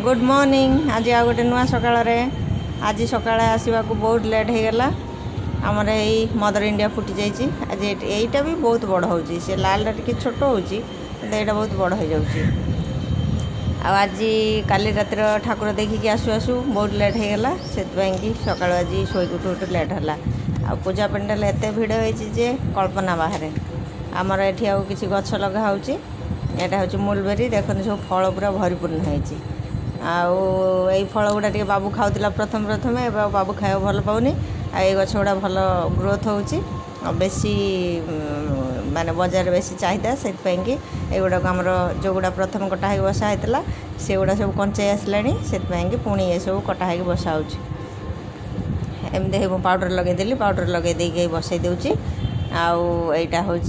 Good morning. आज आ गोटे नुआ सकाळ आज सकाळ आसवा को बहुत लेट हो गला। आमर यही मदर इंडिया फुटी जाइए। आज यहीटा भी बहुत बड़ हो लाल टे छोट हो यहाँ बहुत बड़ हो जाऊँगी। आज काली रातिर ठाकुर देखिकी आसु आसु बहुत लेट हो गला से सकाल आज शोक उठु उठु लेट है। आ पूजा पेंडाल एत भिड़ हो कल्पना बाहर आमर एटी आउ कि गछ लगा हो यहाँ हूँ मुलबेरी देखते सब फल पूरा भरीपूर्ण होती। आई फल गुड़ा टे बाबू खाऊला प्रथम प्रथम एवं बाबू खाया भल पाऊनी। आई गछ गुड़ा भल ग्रोथ हो बेसी माने बजार बेसी चाहिदा से गुड़ा आमर जो गुड़ा प्रथम कटा हो बसा होता से गुड़ा सब कंचाई आसला से पुणी ये सब कटा हो बसा एमती पाउडर लगेदेली पाउडर लगे देके बसई दूची। आईटा हूँ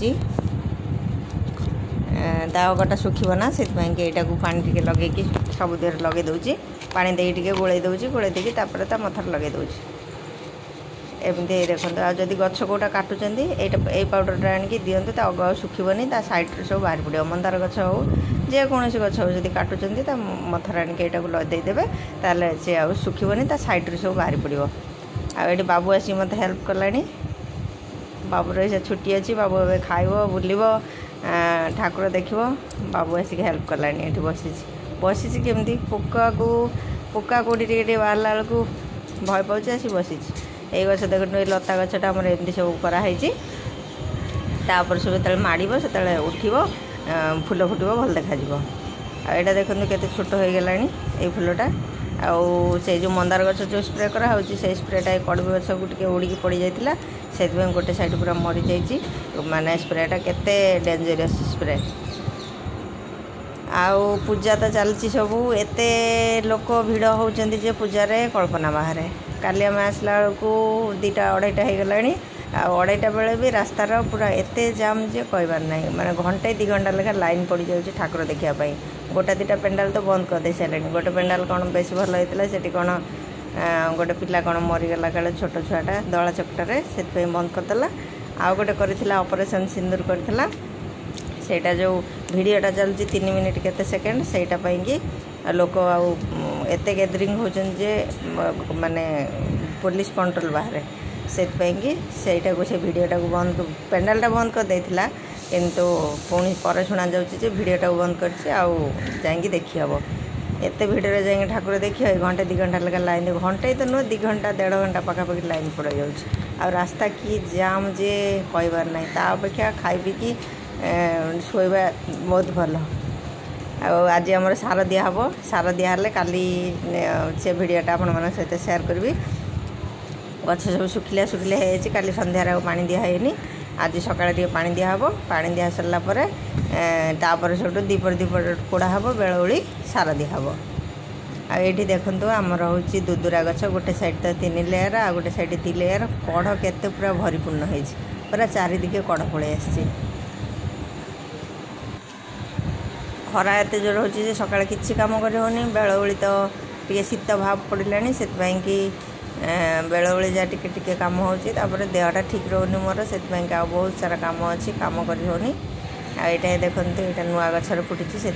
दागटा सुखना से पानी टे लगे सब देर लगे दूची पानी दे गोले दूची गोले देकी मथर लगे दूची। एमती देखते आदि गछ कौटा काटुंट ये पाउडर आणिकी दिंतु अग सुखनी सैड्रे सब बाहरी पड़ो मंदार गछ हो जेकोसी गछ हो जब काटुंट मथर आणिकी यहाँ लदेदेवे ताल सी आ सुखनी सैड्रे सब बाहरी पड़ो। आठ बाबू आसी मत हेल्प कला। बाबूर छुट्टी अच्छी बाबू ए खाइब बुल ठाकुर देख बाबू आसिक हेल्प कला। ये बसी बसी केमती पोका को पोका कौटी टे बाहर बेलू भय पाँच आसी बसी ये गछ देख लता गछटा आम एमती सब कराई सब जो माड़ से उठब फूल फुटब भल देखा। आईटा देखते केते छोट हो गला ये फूलटा। से जो मंदार गछ जो स्प्रे कराऊँ से स्प्रेटा कड़वी गछ को उड़ी पड़ जाता से गोटे साइड पूरा मरी जाइए माने स्प्रेटा केते डेंजरस स्प्रे। आउ पूजा तो चलती सबू एते लोक भिड़ होती पूजा रे कल्पना बाहर। काली आम आसला बेलू 2टा 2:30 हो गला। 2:30 बेले भी रास्तार पूरा एते जाम जे कहबार ना माने घंटे 2 घंटा लेखा लाइन पड़ जाऊँगी ठाकुर देखापी। गोटे 2टा पेंडाल तो बंद कर दे सारे। गोटे पेंडाल कौन बेस भल होता से कौन गोटे पिला कौन मरीगला काले छोट छुआटा दला चकटारे से बंद करदेला। आउ गोटे करथिला ऑपरेशन सिंदूर करथिला सेटा जो वीडियोटा चलती 3 मिनिट केते सेकेंड सेटा पाई लोक आते गैदरिंग होजे माने पुलिस कंट्रोल बाहर से सेटा को से वीडियोटा को बंद पेंडालटा बंद कर देथिला किंतु पुणी पर शुणा जाऊँगी वीडियोटा को बंद कर देखी हम एत भिड़े जाए ठाकुर देखिए घंटे 2 घंटा लगा लाइन घंटे तो नुह 2 घंटा 1.5 घंटा पखापाखि लाइन पड़ जाऊँ। रास्ता की जाम जे कहबार ना अपेक्षा खाई पीकी शोवा बहुत भल। आज आम सार दिहब सार दिहले काली से भिडियोटा आपण सहित सेयार करी। गछ सब सुखिला सुखिला हो काली सन्धार पानी दिहनी आज सकाଳେ टे पानी दिहब पानी दिया सरला तापर सब दीपर दीपर पोड़ा हम बेलूली सार दिहब। आठी देखु आमर हूँ दुदुरा गछ गोटे साइड तो 3 लेयर आ गोटे साइड 2 लेयर कढ़ केते पूरा भरीपूर्ण हो पूरा चारिदिके कढ़ पड़े आसी। खरा एत जोर हो सकाଳେ किसी कम कर बेलूली तो टे शीत भाव पड़ा से बेलूली जहाँ टिके कम होपर देहटा ठीक रोनी मोर से बहुत सारा कम अच्छी कम कर यहाँ देखते यहाँ नुआ गचर फुटी से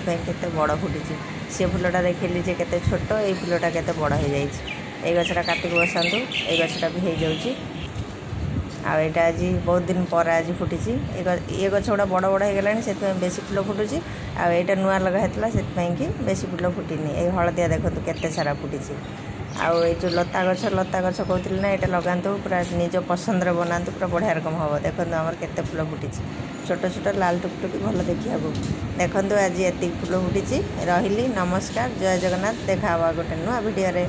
बड़ फुटी सी फुलटा देखिली के छोट ये फुलटा के बड़ हो जाए गचटा काटिक बसातु ये गचटा भी हो जाऊँगी। आईटा आज बहुत दिन पर आज फुटी ये गच गुड़ा बड़ बड़ हो गला से बेसी फुल फुटुची। आईटा नुआ लगा होता से बेसी फुल फुटनी ये हलदिया देखो केते सारा फुटी। आउ जो लता गछ कहते ना यहाँ लगातु पूरा निज पसंद बनातु पूरा बढ़िया रकम हम देखो आमर केते फुल फुटी छोट छोट लाल टुकटुकी भल देखा देखो आज एति फुल फुटी। रही नमस्कार जय जगन्नाथ देखा गोटे नुआ वीडियो रे।